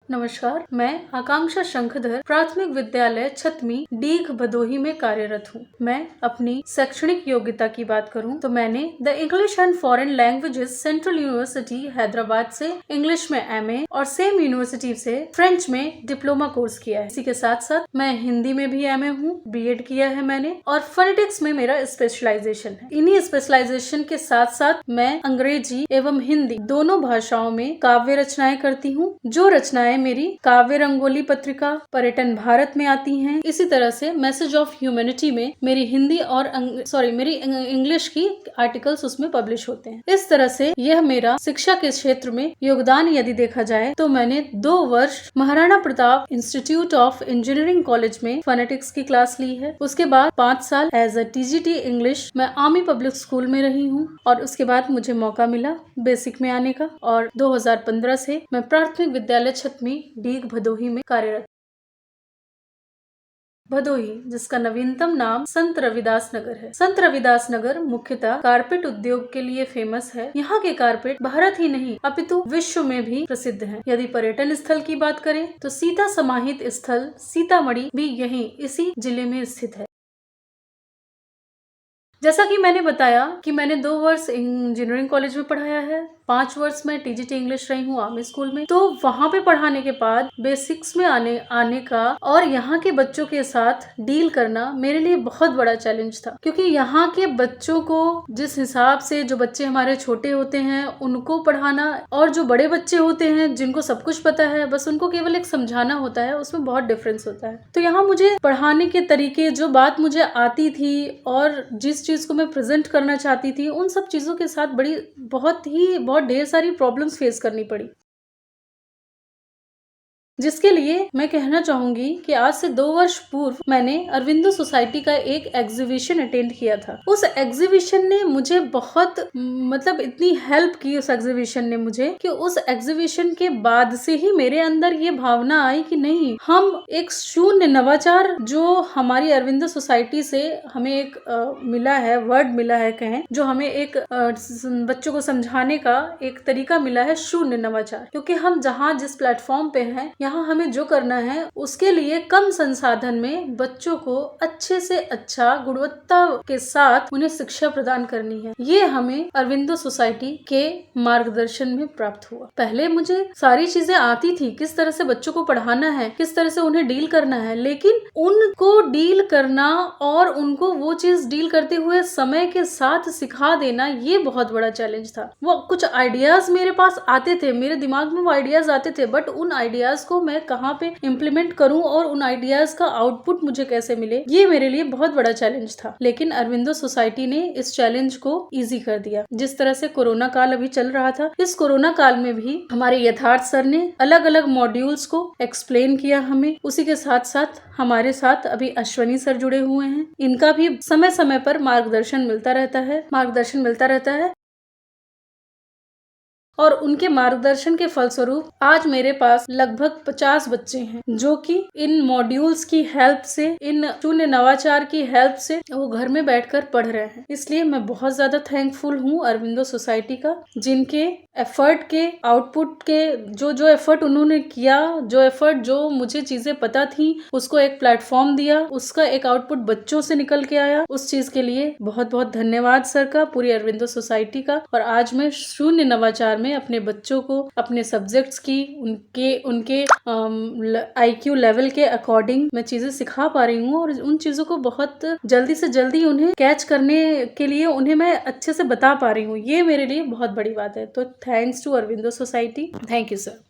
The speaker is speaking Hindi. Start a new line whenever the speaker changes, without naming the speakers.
नमस्कार, मैं आकांक्षा शंखधर प्राथमिक विद्यालय छतमी डीग भदोही में कार्यरत हूँ। मैं अपनी शैक्षणिक योग्यता की बात करूँ तो मैंने the English and foreign languages central university Hyderabad से इंग्लिश में एमए और सेम यूनिवर्सिटी से फ्रेंच में डिप्लोमा कोर्स किया है। इसी के साथ साथ मैं हिंदी में भी एमए हूँ, बीएड किया है मैंने और फोनेटिक्स में मेरा स्पेशलाइजेशन है। इन्हीं स्पेशलाइजेशन के साथ साथ मैं अंग्रेजी एवं हिंदी दोनों भाषाओं में काव्य रचनाएं करती हूँ। जो रचनाएं मेरी काव्य रंगोली पत्रिका, पर्यटन भारत में आती हैं। इसी तरह से मैसेज ऑफ ह्यूमैनिटी में मेरी हिंदी और मेरी इंग्लिश की आर्टिकल्स उसमें पब्लिश होते हैं। इस तरह से यह मेरा शिक्षा के क्षेत्र में योगदान यदि देखा जाए तो मैंने 2 वर्ष Maharana Pratap institute of engineering college में फोनेटिक्स की क्लास ली है। उसके बाद 5 साल एज अ टीजीटी इंग्लिश मैं आर्मी पब्लिक स्कूल में रही हूँ और उसके बाद मुझे मौका मिला बेसिक में आने का और 2015 से मैं प्राथमिक विद्यालय छतमी डीग भदोही में कार्यरत। भदोही, जिसका नवीनतम नाम संत रविदास नगर है। संत रविदास नगर मुख्यतः कारपेट उद्योग के लिए फेमस है। यहाँ के कारपेट भारत ही नहीं अपितु विश्व में भी प्रसिद्ध हैं। यदि पर्यटन स्थल की बात करें तो सीता समाहित स्थल सीतामढ़ी भी यहीं इसी जिले में स्थित है। जैसा कि मैंने बताया कि मैंने 2 वर्ष इंजीनियरिंग कॉलेज में पढ़ाया है, 5 वर्ष मैं टीजीटी इंग्लिश रही हूँ आर्मी स्कूल में। तो वहाँ पे पढ़ाने के बाद बेसिक्स में आने का और यहाँ के बच्चों के साथ डील करना मेरे लिए बहुत बड़ा चैलेंज था, क्योंकि यहाँ के बच्चों को जिस हिसाब से जो बच्चे हमारे छोटे होते हैं उनको पढ़ाना और जो बड़े बच्चे होते हैं जिनको सब कुछ पता है बस उनको केवल एक समझाना होता है, उसमें बहुत डिफरेंस होता है। तो यहाँ मुझे पढ़ाने के तरीके, जो बात मुझे आती थी और जिस चीज को मैं प्रेजेंट करना चाहती थी, उन सब चीजों के साथ बहुत ढेर सारी प्रॉब्लम्स फेस करनी पड़ी। जिसके लिए मैं कहना चाहूंगी कि आज से 2 वर्ष पूर्व मैंने अरविंदो सोसाइटी का एक एग्जीबिशन अटेंड किया था। उस एग्जीबिशन ने मुझे बहुत इतनी हेल्प की उस एग्जीबिशन ने मुझे कि उस एग्जीबिशन के बाद से ही मेरे अंदर ये भावना आई कि नहीं, हम एक शून्य नवाचार जो हमारी अरविंदो सोसाइटी से हमें एक मिला है, वर्ड मिला है कहें, जो हमें एक बच्चों को समझाने का एक तरीका मिला है, शून्य नवाचार। क्योंकि हम जहाँ जिस प्लेटफॉर्म पे हैं, यहाँ हमें जो करना है उसके लिए कम संसाधन में बच्चों को अच्छे से अच्छा गुणवत्ता के साथ उन्हें शिक्षा प्रदान करनी है। ये हमें अरविंदो सोसाइटी के मार्गदर्शन में प्राप्त हुआ। पहले मुझे सारी चीजें आती थी, किस तरह से बच्चों को पढ़ाना है, किस तरह से उन्हें डील करना है, लेकिन उनको डील करना और उनको वो चीज डील करते हुए समय के साथ सिखा देना, ये बहुत बड़ा चैलेंज था। वो कुछ आइडियाज मेरे पास आते थे, मेरे दिमाग में वो आइडियाज आते थे, बट उन आइडियाज को मैं कहाँ पे इम्प्लीमेंट करूं और उन आइडियाज का आउटपुट मुझे कैसे मिले, ये मेरे लिए बहुत बड़ा चैलेंज था। लेकिन अरविंदो सोसाइटी ने इस चैलेंज को इजी कर दिया। जिस तरह से कोरोना काल अभी चल रहा था, इस कोरोना काल में भी हमारे यथार्थ सर ने अलग अलग मॉड्यूल्स को एक्सप्लेन किया हमें। उसी के साथ साथ हमारे साथ अभी अश्वनी सर जुड़े हुए हैं, इनका भी समय समय पर मार्गदर्शन मिलता रहता है और उनके मार्गदर्शन के फलस्वरूप आज मेरे पास लगभग 50 बच्चे हैं जो कि इन मॉड्यूल्स की हेल्प से, इन शून्य नवाचार की हेल्प से वो घर में बैठकर पढ़ रहे हैं। इसलिए मैं बहुत ज्यादा थैंकफुल हूँ अरविंदो सोसाइटी का, जिनके एफर्ट के आउटपुट के जो एफर्ट उन्होंने किया, जो मुझे चीजें पता थी उसको एक प्लेटफॉर्म दिया, उसका एक आउटपुट बच्चों से निकल के आया। उस चीज के लिए बहुत बहुत धन्यवाद सर का, पूरी अरविंदो सोसाइटी का। और आज मैं शून्य नवाचार में अपने बच्चों को अपने सब्जेक्ट्स की उनके IQ लेवल के अकॉर्डिंग मैं चीजें सिखा पा रही हूँ और उन चीजों को बहुत जल्दी से जल्दी उन्हें कैच करने के लिए उन्हें मैं अच्छे से बता पा रही हूँ। ये मेरे लिए बहुत बड़ी बात है। तो thanks to Aurobindo society. Thank you sir.